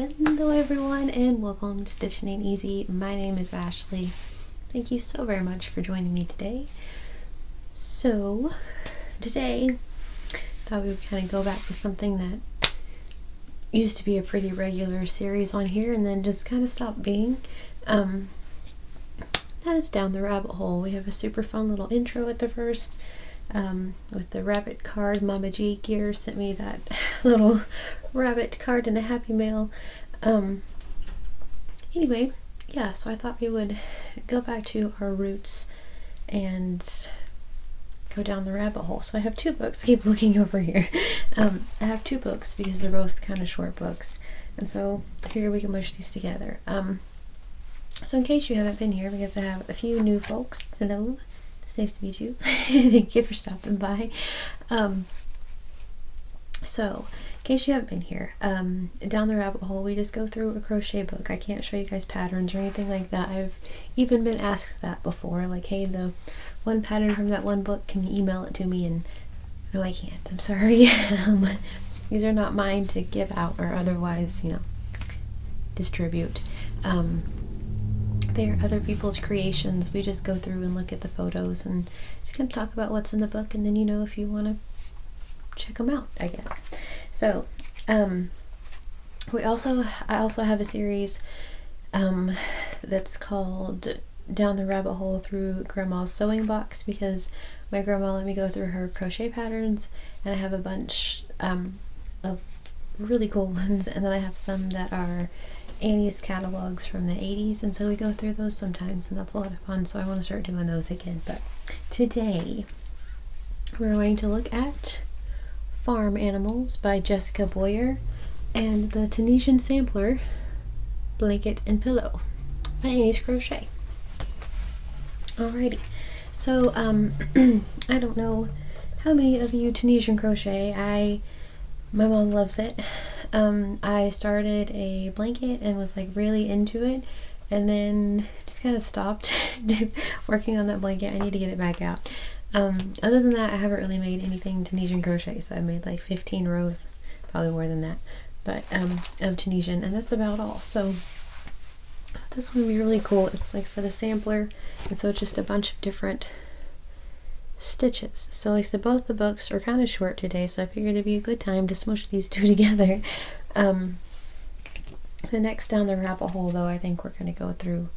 Hello everyone and welcome to Stitching Ain't Easy. My name is Ashley. Thank you so very much for joining me today. So today I thought we would kind of go back to something that used to be a pretty regular series on here and then just kind of stopped being. That is Down the Rabbit Hole. We have a super fun little intro at the first with the rabbit card. Mama G Gear sent me that little rabbit card in a Happy Mail. Anyway, yeah, so I thought we would go back to our roots and go down the rabbit hole. So I have two books. Keep looking over here. I have two books because they're both kind of short books, and so I figured we can mush these together. So in case you haven't been here, because I have a few new folks, hello, it's nice to meet you. Thank you for stopping by. So in case you haven't been here, Down the Rabbit Hole, we just go through a crochet book. I can't show you guys patterns or anything like that. I've even been asked that before, like, hey, the one pattern from that one book, can you email it to me? And no, I can't, I'm sorry. These are not mine to give out or otherwise, distribute. They're other people's creations. We just go through and look at the photos and just kind of talk about what's in the book, and then if you want to check them out, I guess. So I also have a series that's called Down the Rabbit Hole through Grandma's Sewing Box, because my grandma let me go through her crochet patterns, and I have a bunch of really cool ones, and then I have some that are Annie's catalogs from the 80s, and so we go through those sometimes, and that's a lot of fun, so I want to start doing those again. But today we're going to look at Farm Animals by Jessica Boyer and the Tunisian Sampler Blanket and Pillow by Annie's Crochet. Alrighty, so I don't know how many of you Tunisian crochet. My mom loves it. I started a blanket and was like really into it, and then just kind of stopped working on that blanket. I need to get it back out. Other than that, I haven't really made anything Tunisian crochet, so I made like 15 rows, probably more than that, but of Tunisian, and that's about all. So this one would be really cool. It's like a sampler, and so it's just a bunch of different stitches. So like I said, both the books are kind of short today, so I figured it'd be a good time to smush these two together. The next Down the Rabbit Hole, though, I think we're going to go through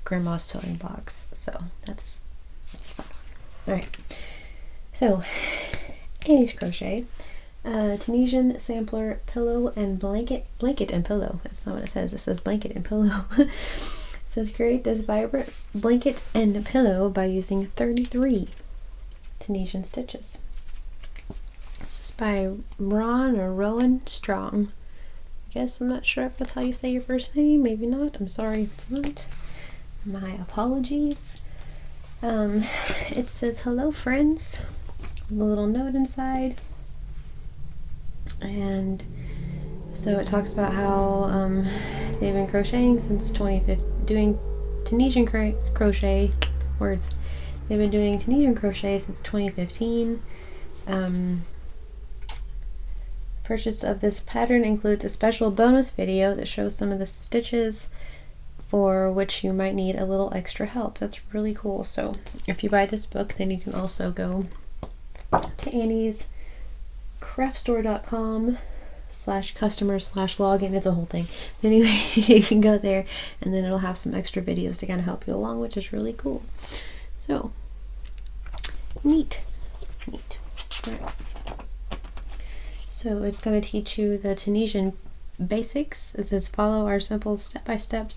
Grandma's Sewing Box, so that's fun. Alright, so Annie's Crochet, Tunisian Sampler Pillow and Blanket and Pillow. That's not what it says. It says Blanket and Pillow. So let's create this vibrant blanket and pillow by using 33 Tunisian stitches. This is by Rowan Strong. I guess I'm not sure if that's how you say your first name. Maybe not. I'm sorry if it's not. My apologies. It says, hello friends, with a little note inside, and so it talks about how they've been crocheting since 2015, doing Tunisian crochet words. They've been doing Tunisian crochet since 2015. Purchase of this pattern includes a special bonus video that shows some of the stitches for which you might need a little extra help. That's really cool. So if you buy this book, then you can also go to Annie's craftstore.com/customer/login. It's a whole thing. Anyway, you can go there, and then it'll have some extra videos to kind of help you along, which is really cool. So neat. All right. So it's going to teach you the Tunisian basics. It says follow our simple step-by-step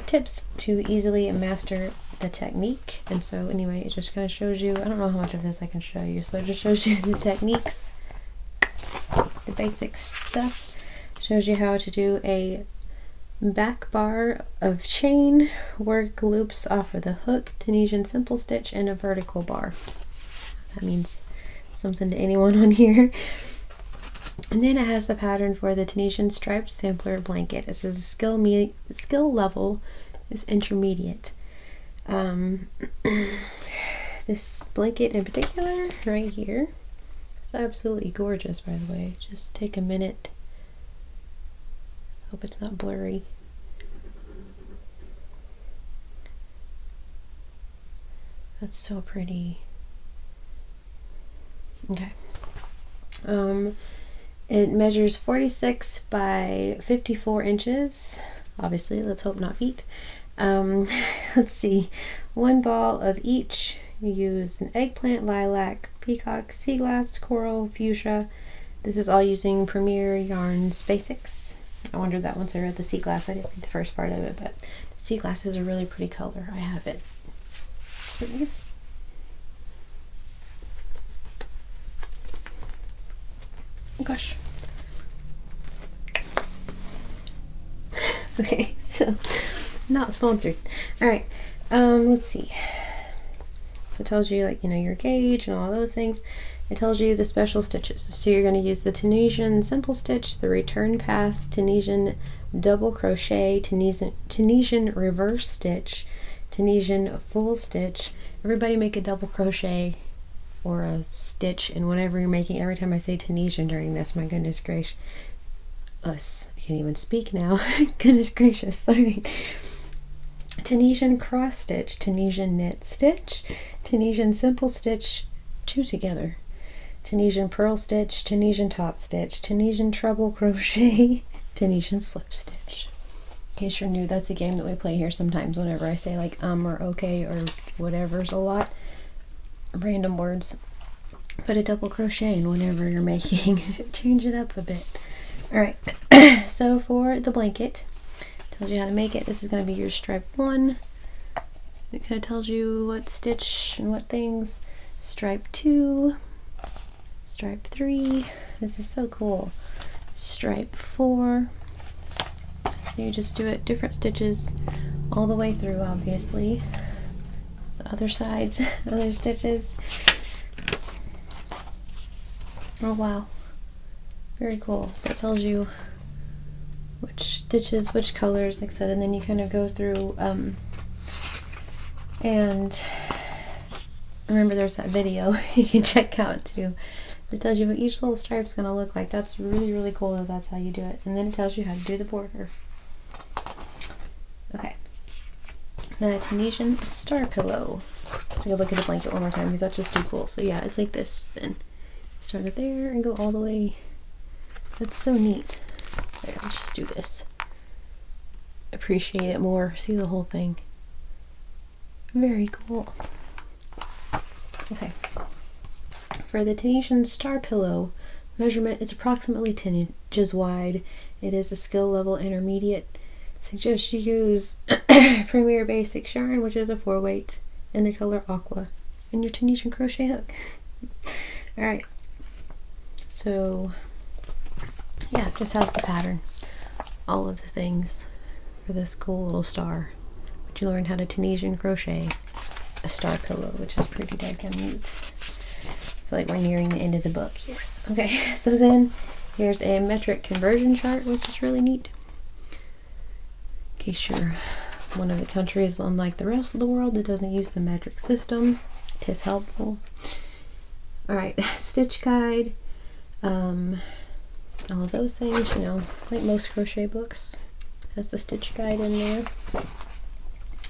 tips to easily master the technique. And so anyway, it just kind of shows you, I don't know how much of this I can show you, so it just shows you the techniques, the basic stuff. Shows you how to do a back bar of chain, work loops off of the hook, Tunisian simple stitch, and a vertical bar. That means something to anyone on here. And then it has the pattern for the Tunisian striped sampler blanket. It says skill level is intermediate. This blanket in particular right here is absolutely gorgeous, by the way. Just take a minute Hope it's not blurry. That's so pretty. Okay. It measures 46 by 54 inches. Obviously, let's hope not feet. Let's see. 1 ball of each. You use an eggplant, lilac, peacock, sea glass, coral, fuchsia. This is all using Premier Yarns Basics. I wondered that once I read the sea glass. I didn't read the first part of it, but the sea glass is a really pretty color. I have it. Oh gosh. Okay, so not sponsored. All right, let's see. So it tells you, like, you know, your gauge and all those things. It tells you the special stitches. So you're going to use the Tunisian simple stitch, the return pass, Tunisian double crochet, Tunisian reverse stitch, Tunisian full stitch. Everybody make a double crochet or a stitch in whatever you're making. Every time I say Tunisian during this, my goodness gracious. I can't even speak now. Goodness gracious, sorry. Tunisian cross stitch, Tunisian knit stitch, Tunisian simple stitch, 2 together, Tunisian purl stitch, Tunisian top stitch, Tunisian treble crochet, Tunisian slip stitch. In case you're new, that's a game that we play here sometimes whenever I say like or okay or whatever's a lot. Random words. Put a double crochet in whenever you're making. Change it up a bit. Alright, so for the blanket, tells you how to make it. This is going to be your stripe 1. It kind of tells you what stitch and what things. Stripe 2, stripe 3. This is so cool. Stripe 4. So you just do it different stitches all the way through, obviously. So other sides, other stitches. Oh wow. Very cool. So it tells you which stitches, which colors, like I said, and then you kind of go through and remember there's that video you can check out too. It tells you what each little stripe's going to look like. That's really, really cool that that's how you do it. And then it tells you how to do the border. Okay. Then a Tunisian star pillow. So we'll look at the blanket one more time because that's just too cool. So yeah, it's like this then. Start it there and go all the way. That's so neat. There, let's just do this. Appreciate it more. See the whole thing. Very cool. Okay. For the Tunisian star pillow, measurement is approximately 10 inches wide. It is a skill level intermediate. Suggest you use Premier Basics yarn, which is a 4-weight, in the color aqua, and your Tunisian crochet hook. Alright. So yeah, it just has the pattern, all of the things for this cool little star. But you learn how to Tunisian crochet a star pillow, which is pretty dadgum neat. I feel like we're nearing the end of the book. Yes. Okay, so then here's a metric conversion chart, which is really neat. In case you're one of the countries, unlike the rest of the world, that doesn't use the metric system, it is helpful. Alright, stitch guide. All of those things, you know, like most crochet books, has the stitch guide in there.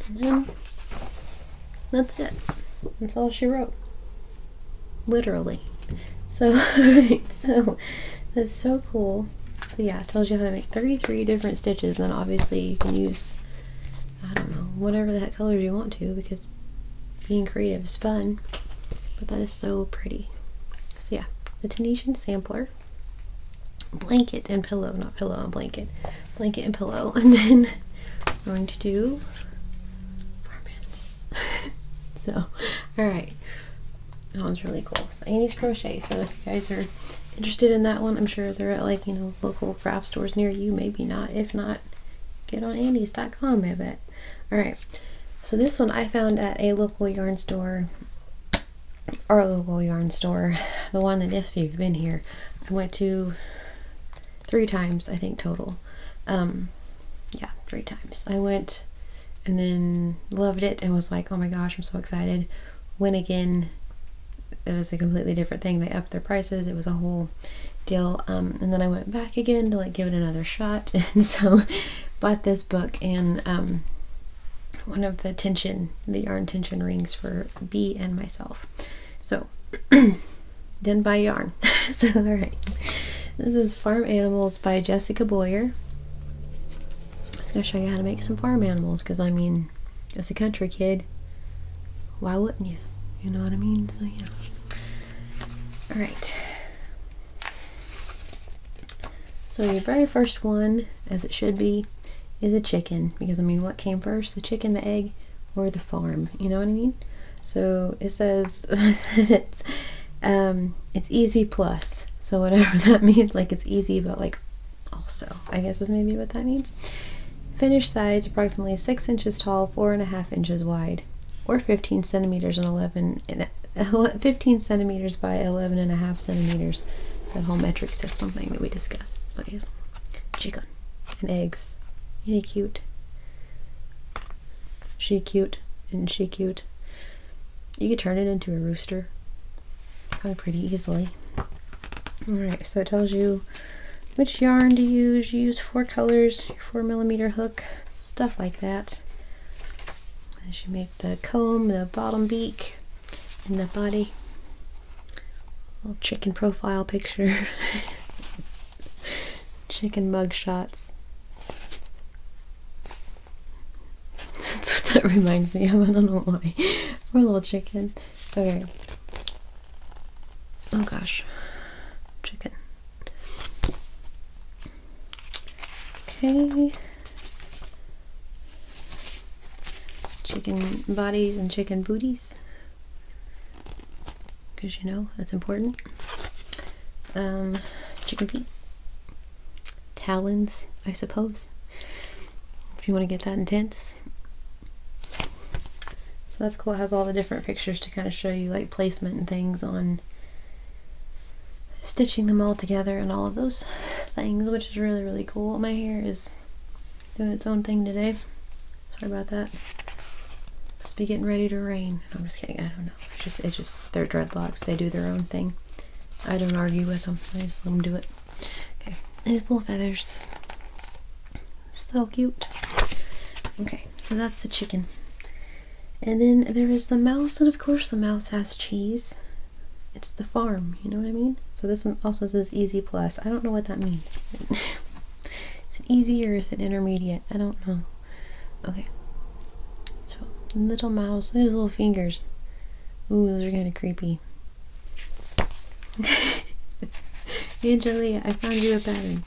And then that's it. That's all she wrote. Literally. So, alright, so that's so cool. So yeah, it tells you how to make 33 different stitches, and then obviously you can use, I don't know, whatever the heck colors you want to, because being creative is fun. But that is so pretty. So yeah, the Tunisian sampler. Blanket and pillow, not pillow and blanket, blanket and pillow, and then we're going to do farm animals. So, all right, that one's really cool. So Annie's Crochet. So if you guys are interested in that one, I'm sure they're at, like, you know, local craft stores near you. Maybe not. If not, get on Annie's.com, I bet. All right. So this one I found at a local yarn store. Our local yarn store, the one that, if you've been here, I went to 3 times, I think, total. Yeah, 3 times. I went and then loved it and was like, oh my gosh, I'm so excited. Went again. It was a completely different thing. They upped their prices. It was a whole deal. And then I went back again to like give it another shot, and so bought this book and one of the yarn tension rings for B and myself. So didn't buy yarn. So all right, this is Farm Animals by Jessica Boyer. I was gonna show you how to make some farm animals, because I mean, as a country kid, why wouldn't you? You know what I mean? So yeah. All right. So your very first one, as it should be, is a chicken, because I mean, what came first, the chicken, the egg, or the farm? You know what I mean? So it says that it's easy plus. So whatever that means, like it's easy, but like also, I guess is maybe what that means. Finished size approximately 6 inches tall, 4.5 inches wide, or 15 centimeters and 15 centimeters by 11.5 centimeters. That whole metric system thing that we discussed. So yes, chicken and eggs. Ain't he cute? She cute and she cute. You could turn it into a rooster probably pretty easily. Alright, so it tells you which yarn to use. You use 4 colors, your 4mm hook, stuff like that. As you make the comb, the bottom beak, and the body. Little chicken profile picture. Chicken mug shots. That's what that reminds me of. I don't know why. Poor little chicken. Okay. Oh gosh. Chicken. Okay. Chicken bodies and chicken booties. Because you know that's important. Chicken feet, talons, I suppose, if you want to get that intense. So that's cool. It has all the different pictures to kind of show you like placement and things on stitching them all together and all of those things, which is really, really cool. My hair is doing its own thing today. Sorry about that. Be getting ready to rain. I'm just kidding. I don't know. It's just they're dreadlocks. They do their own thing. I don't argue with them. I just let them do it. Okay, and it's little feathers. So cute. Okay, so that's the chicken. And then there is the mouse, and of course the mouse has cheese. It's the farm. You know what I mean? So this one also says easy plus. I don't know what that means. Is it easy or is it intermediate? I don't know. Okay. Little mouse, look at his little fingers. Ooh, those are kind of creepy. Angelia, I found you a pattern.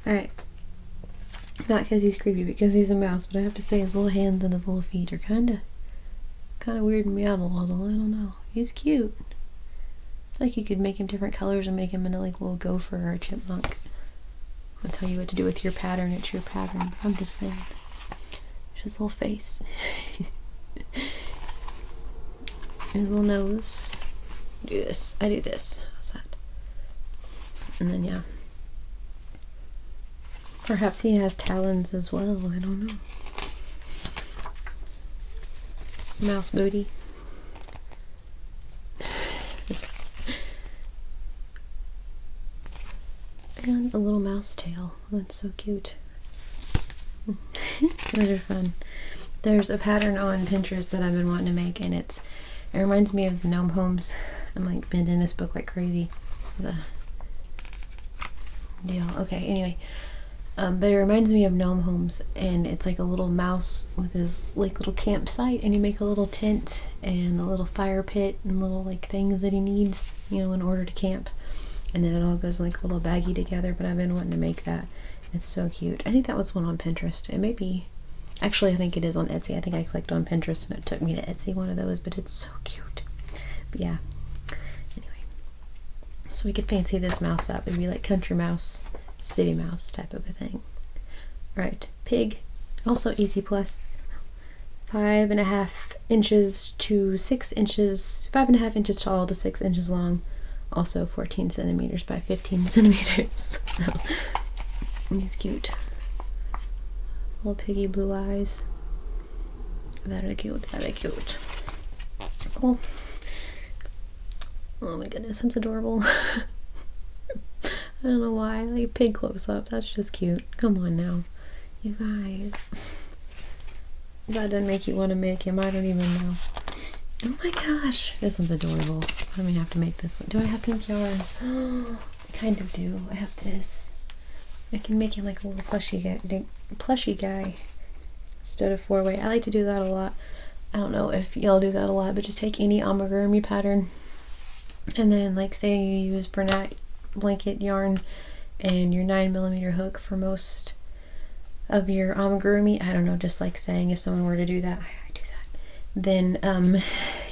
Alright. Not because he's creepy, because he's a mouse, but I have to say his little hands and his little feet are kind of weirding me out a little. I don't know. He's cute. I feel like you could make him different colors and make him into like a little gopher or a chipmunk. I'll tell you what to do with your pattern. It's your pattern. I'm just saying. His little face. His little nose. Do this. I do this. What's that? And then yeah. Perhaps he has talons as well. I don't know. Mouse booty. And a little mouse tail. That's so cute. Those are fun. There's a pattern on Pinterest that I've been wanting to make, and it reminds me of the gnome homes. I'm like been in this book like crazy. The deal. Okay, anyway. But it reminds me of gnome homes, and it's like a little mouse with his like little campsite, and you make a little tent and a little fire pit and little like things that he needs, you know, in order to camp. And then it all goes like a little baggy together, but I've been wanting to make that. It's so cute. I think that was one on Pinterest. It may be, actually I think it is on Etsy. I think I clicked on Pinterest and it took me to Etsy, one of those, but it's so cute. But yeah, anyway. So we could fancy this mouse up. It'd be like country mouse, city mouse type of a thing. Alright, pig, also easy plus. 5.5 inches to 6 inches, 5.5 inches tall to 6 inches long. Also 14 centimeters by 15 centimeters. So he's cute. His little piggy blue eyes. Very cute, very cute. Oh, oh my goodness, that's adorable. I don't know why. Like pig close up. That's just cute. Come on now. You guys. That didn't make you want to make him. I don't even know. Oh my gosh. This one's adorable. I may have to make this one. Do I have pink yarn? I kind of do. I have this. I can make him like a little plushy guy instead of 4-way. I like to do that a lot. I don't know if y'all do that a lot, but just take any amigurumi pattern and then like say you use Bernat blanket yarn and your 9mm hook for most of your amigurumi. I don't know, just like saying if someone were to do that, I do that, then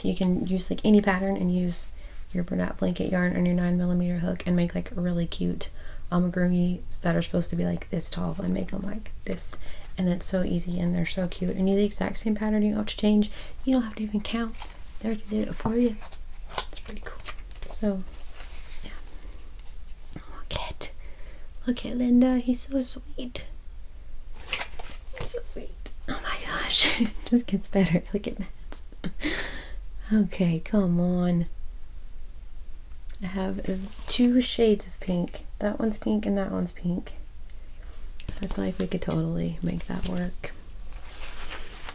you can use like any pattern and use your Bernat blanket yarn on your 9mm hook and make like really cute amigurumis that are supposed to be like this tall and make them like this. And that's so easy and they're so cute. And use the exact same pattern. You don't have to change. You don't have to even count. They already did it for you. It's pretty cool. So, yeah. Look at Linda. He's so sweet. He's so sweet. Oh my gosh. It just gets better. Look at that. Okay, come on. I have 2 shades of pink. That one's pink and that one's pink. I feel like we could totally make that work.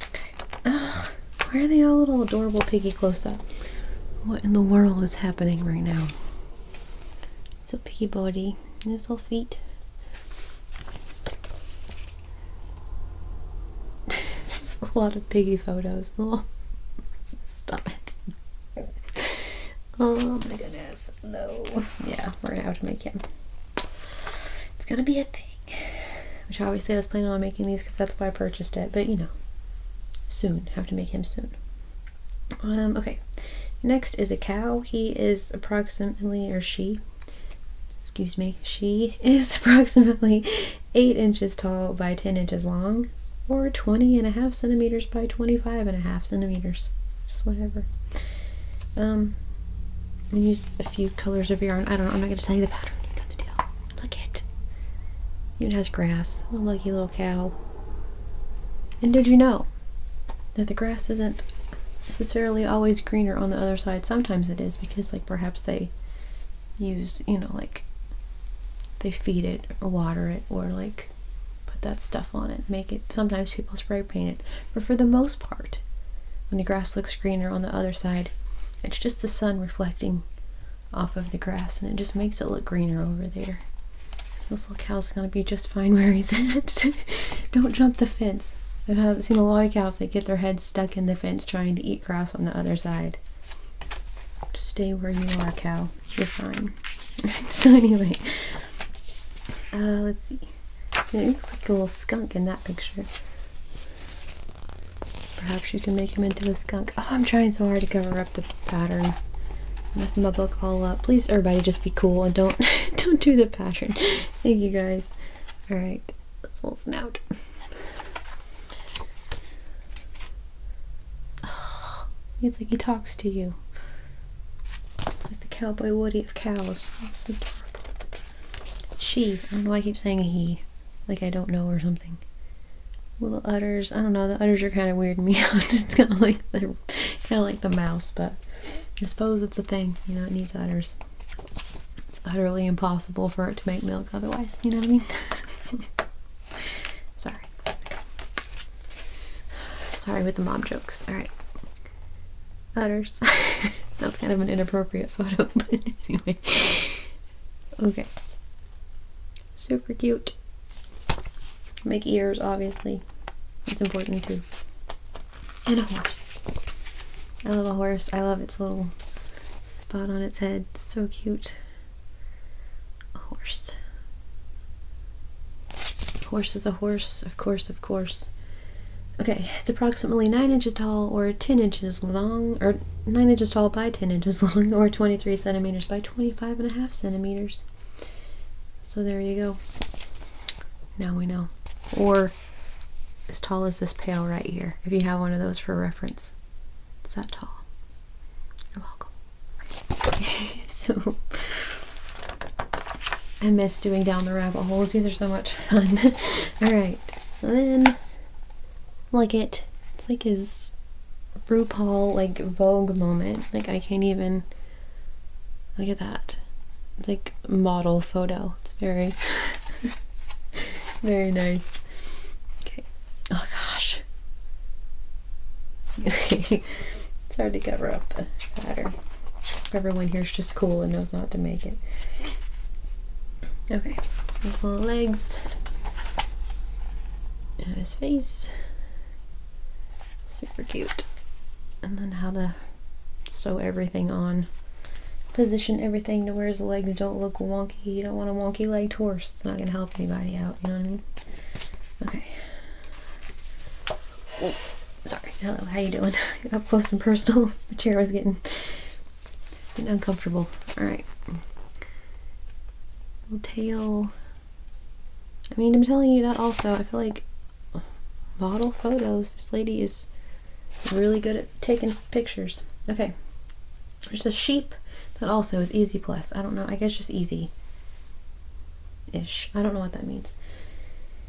Okay. Ugh, why are they all little adorable piggy close-ups? What in the world is happening right now? So piggy body. There's little feet. There's a lot of piggy photos. Oh, stop it. Oh my goodness. No. Yeah, we're gonna have to make him. It's gonna be a thing. Which obviously I was planning on making these because that's why I purchased it. But you know, soon. Have to make him soon. Okay. Next is a cow. He is approximately, or she, excuse me, she is approximately 8 inches tall by 10 inches long, or 20.5 centimeters by 25.5 centimeters. Just whatever. Use a few colors of yarn. I don't know. I'm not going to tell you the pattern. You know the deal. Look it. Even has grass. A lucky little cow. And did you know that the grass isn't necessarily always greener on the other side? Sometimes it is because like perhaps they use, you know, like they feed it or water it or like put that stuff on it, make it. Sometimes people spray paint it, but for the most part when the grass looks greener on the other side, it's just the sun reflecting off of the grass and it just makes it look greener over there. So this little cow's gonna be just fine where he's at. Don't jump the fence. I've seen a lot of cows that get their heads stuck in the fence trying to eat grass on the other side. Just stay where you are, cow. You're fine. So anyway, let's see. It looks like a little skunk in that picture. Perhaps you can make him into a skunk. Oh, I'm trying so hard to cover up the pattern. I'm messing my book all up. Please, everybody, just be cool and don't do the pattern. Thank you, guys. All right, this little snout. Oh, it's like he talks to you. It's like the Cowboy Woody of cows. It's so adorable. She. I don't know why I keep saying he. Like I don't know or something. Little udders. I don't know. The udders are kind of weirding me out. Just kind of like the mouse, but I suppose it's a thing. You know, it needs udders. It's utterly impossible for it to make milk otherwise. You know what I mean? Sorry. Sorry with the mom jokes. All right. Udders. That's kind of an inappropriate photo, but anyway. Okay. Super cute. Make ears, obviously. It's important too. And a horse. I love a horse. I love its little spot on its head. It's so cute. A horse. Horse is a horse. Of course, of course. Okay, it's approximately 9 inches tall or 10 inches long, or 9 inches tall by 10 inches long, or 23 centimeters by 25.5 centimeters. So there you go. Now we know. Or as tall as this pail right here, if you have one of those for reference. It's that tall. You're welcome. So I miss doing down the rabbit holes. These are so much fun. Alright, so then look it. It's like his RuPaul like Vogue moment. Like I can't even look at that. It's like model photo. It's very, very nice. Okay. Oh gosh. Okay. It's hard to cover up the pattern. Everyone here is just cool and knows not to make it. Okay. His little legs. And his face. Super cute. And then how to sew everything on. Position everything to where his legs don't look wonky. You don't want a wonky legged horse. It's not going to help anybody out. You know what I mean? Okay. Oh, sorry. Hello. How you doing? Up close and personal. My chair was getting uncomfortable. All right. Little tail. I mean, I'm telling you that also. I feel like model photos. This lady is really good at taking pictures. Okay. There's a sheep that also is easy plus. I don't know. I guess just easy-ish. I don't know what that means.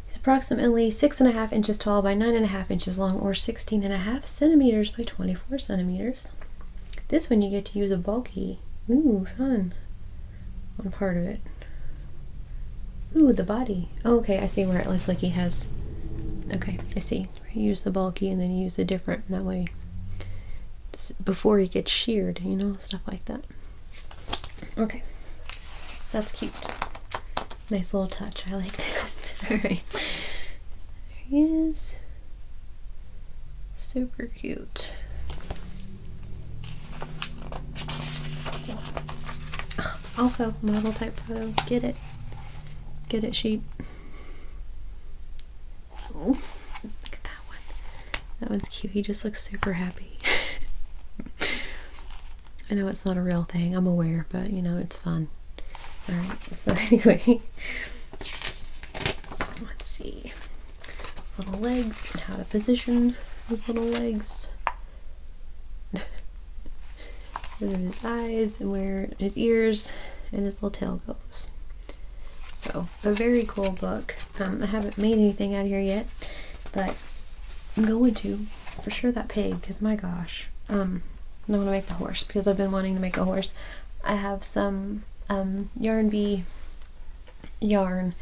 It's approximately 6.5 inches tall by 9.5 inches long, or 16.5 centimeters by 24 centimeters. This one you get to use a bulky. Ooh, fun. On part of it. Ooh, the body. Oh, okay, I see where it looks like he has. Okay, I see. You use the bulky and then you use the different. That way, it's before he gets sheared, you know, stuff like that. Okay, that's cute. Nice little touch. I like that. All right, there he is. Super cute. Also, model type photo. Get it. Get it, sheep. Oh, look at that one. That one's cute. He just looks super happy. I know it's not a real thing. I'm aware, but you know, it's fun. Alright, so anyway. Let's see. His little legs and how to position his little legs. And then his eyes and where his ears and his little tail goes. So, a very cool book. I haven't made anything out here yet, but I'm going to. For sure that pig, because my gosh. I want to make the horse, because I've been wanting to make a horse. I have some Yarn Bee yarn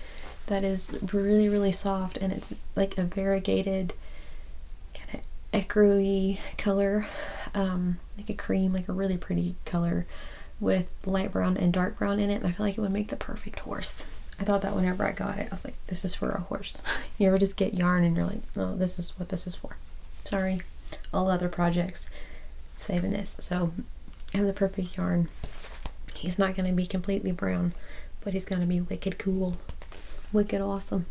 that is really, really soft, and it's like a variegated kind of ecru-y color. Like a cream, like a really pretty color with light brown and dark brown in it, and I feel like it would make the perfect horse. I thought that whenever I got it, I was like, this is for a horse. You ever just get yarn and you're like, oh, this is what this is for. Sorry, all other projects, I'm saving this. So I have the perfect yarn. He's not going to be completely brown, but he's going to be wicked cool, wicked awesome.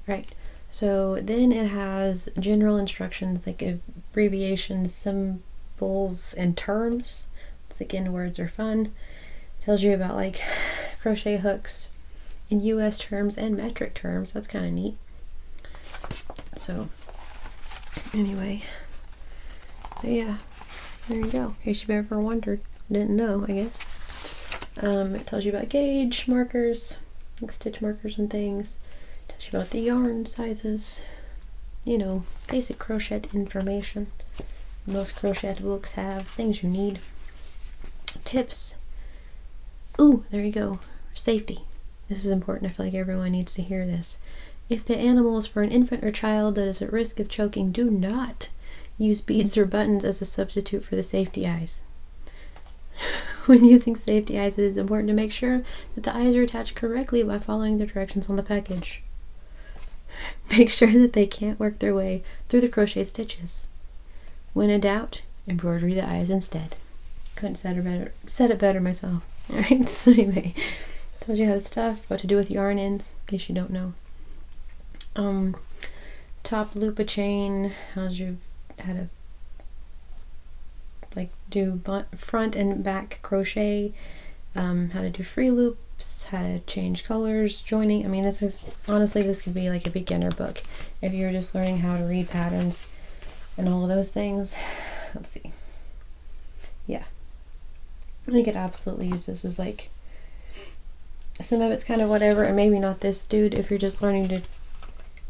Right, so then it has general instructions, like abbreviations, symbols, and terms. It's like in words are fun. Tells you about like crochet hooks in US terms and metric terms. That's kind of neat. So anyway, but yeah, there you go. In case you've ever wondered, didn't know, I guess. It tells you about gauge markers, like stitch markers and things. It tells you about the yarn sizes, you know, basic crochet information. Most crochet books have things you need. Tips. Ooh, there you go. Safety. This is important. I feel like everyone needs to hear this. If the animal is for an infant or child that is at risk of choking, do not use beads or buttons as a substitute for the safety eyes. When using safety eyes, it is important to make sure that the eyes are attached correctly by following the directions on the package. Make sure that they can't work their way through the crochet stitches. When in doubt, embroidery the eyes instead. Couldn't said it better myself. Alright, so anyway, tells you how to stuff, what to do with yarn ends, in case you don't know. Top loop a chain, tells you how to like do front and back crochet, how to do free loops, how to change colors, joining. I mean, this is honestly, this could be like a beginner book if you're just learning how to read patterns and all of those things. Let's see. Yeah, you could absolutely use this as like, some of it's kind of whatever, and maybe not this dude. If you're just learning to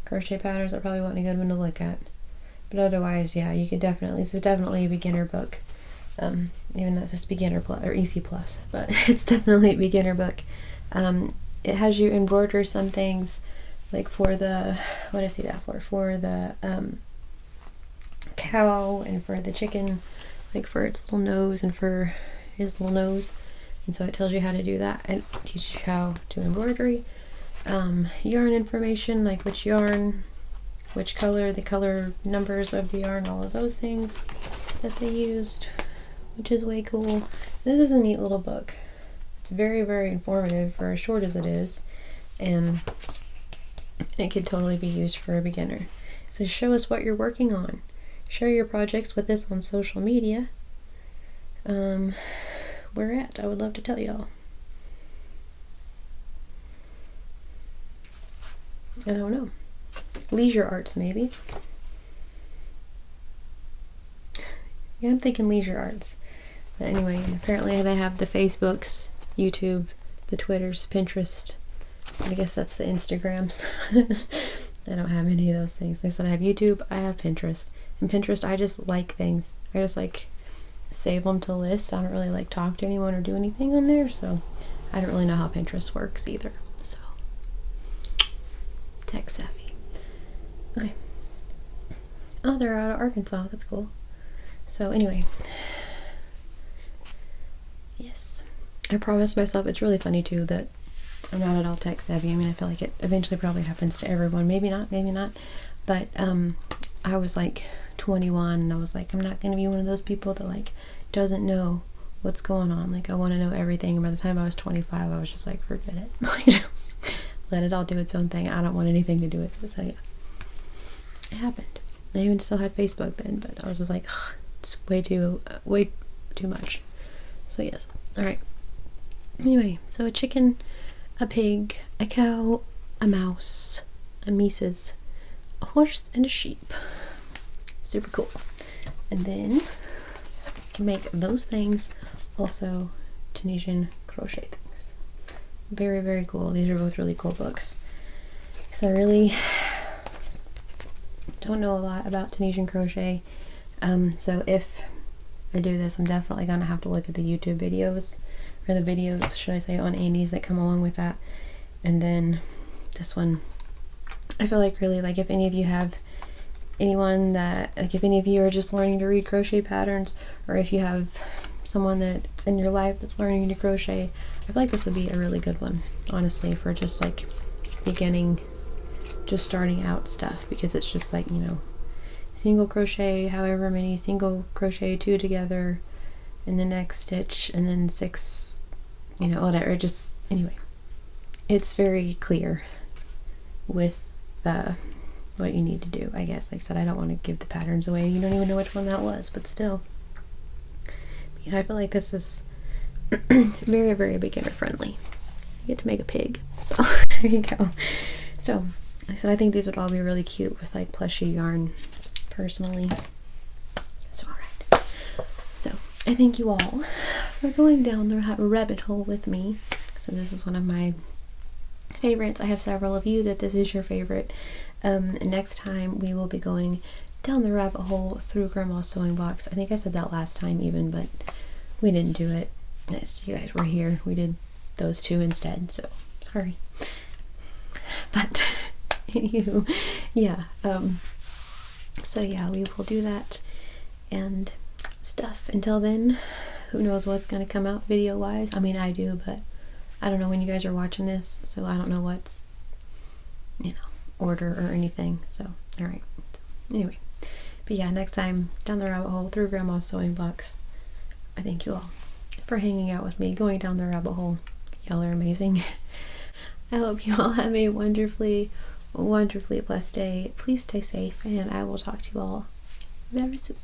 crochet patterns, that probably wasn't a good one to look at. But otherwise, yeah, you could definitely, this is definitely a beginner book. even though it's just beginner plus or easy plus, but it's definitely a beginner book. It has you embroider some things, like for the, what I see that for the cow, and for the chicken, like for its little nose and for his little nose. And so it tells you how to do that and teaches you how to embroidery. Yarn information, like which yarn, which color, the color numbers of the yarn, all of those things that they used, which is way cool. This is a neat little book. It's very, very informative for as short as it is, and it could totally be used for a beginner. So show us what you're working on. Share your projects with us on social media. Where at? I would love to tell y'all. I don't know. Leisure arts, maybe. Yeah, I'm thinking leisure arts. But anyway, apparently they have the Facebooks, YouTube, the Twitters, Pinterest. I guess that's the Instagrams. I don't have any of those things. Like I said, I have YouTube, I have Pinterest. And Pinterest, I just like things. I just like save them to lists. I don't really like talk to anyone or do anything on there, so I don't really know how Pinterest works either. So, tech savvy. Okay. Oh, they're out of Arkansas. That's cool. So anyway, yes, I promised myself. It's really funny too that I'm not at all tech savvy. I mean, I feel like it eventually probably happens to everyone. Maybe not, maybe not. But I was like 21 and I was like, I'm not going to be one of those people that like doesn't know what's going on. Like I want to know everything. And by the time I was 25, I was just like, forget it. Like just let it all do its own thing. I don't want anything to do with it. So yeah, it happened. I even still had Facebook then, but I was just like, ugh, it's way too much. So yes. All right. Anyway, so a chicken, a pig, a cow, a mouse, a Mises, a horse, and a sheep. Super cool. And then you can make those things, also Tunisian crochet things. Very, very cool. These are both really cool books. So I really don't know a lot about Tunisian crochet. So if I do this, I'm definitely going to have to look at the YouTube videos, or the videos, should I say, on Annie's that come along with that. And then this one, I feel like really, like if any of you have anyone that, like if any of you are just learning to read crochet patterns, or if you have someone that's in your life that's learning to crochet, I feel like this would be a really good one, honestly, for just like beginning, just starting out stuff, because it's just like, you know, single crochet, however many, single crochet 2 together in the next stitch, and then 6, you know, whatever. Just anyway, it's very clear with what you need to do, I guess. Like I said, I don't want to give the patterns away. You don't even know which one that was, but still. Yeah, I feel like this is very, very beginner friendly. You get to make a pig, so there you go. So like I said, I think these would all be really cute with like plushy yarn, personally. So alright, so I thank you all for going down the rabbit hole with me. So this is one of my favorites. I have several of you that this is your favorite. Next time we will be going down the rabbit hole through Grandma's sewing box. I think I said that last time even, but we didn't do it. Yes, you guys were here. We did those 2 instead, so sorry. But anywho, yeah, so yeah, we will do that and stuff. Until then, who knows what's going to come out video wise. I mean, I do, but I don't know when you guys are watching this, so I don't know what's, you know, order or anything. So alright, anyway, but yeah, next time down the rabbit hole through Grandma's sewing box. I thank you all for hanging out with me, going down the rabbit hole. Y'all are amazing. I hope you all have a wonderfully blessed day. Please stay safe, and I will talk to you all very soon.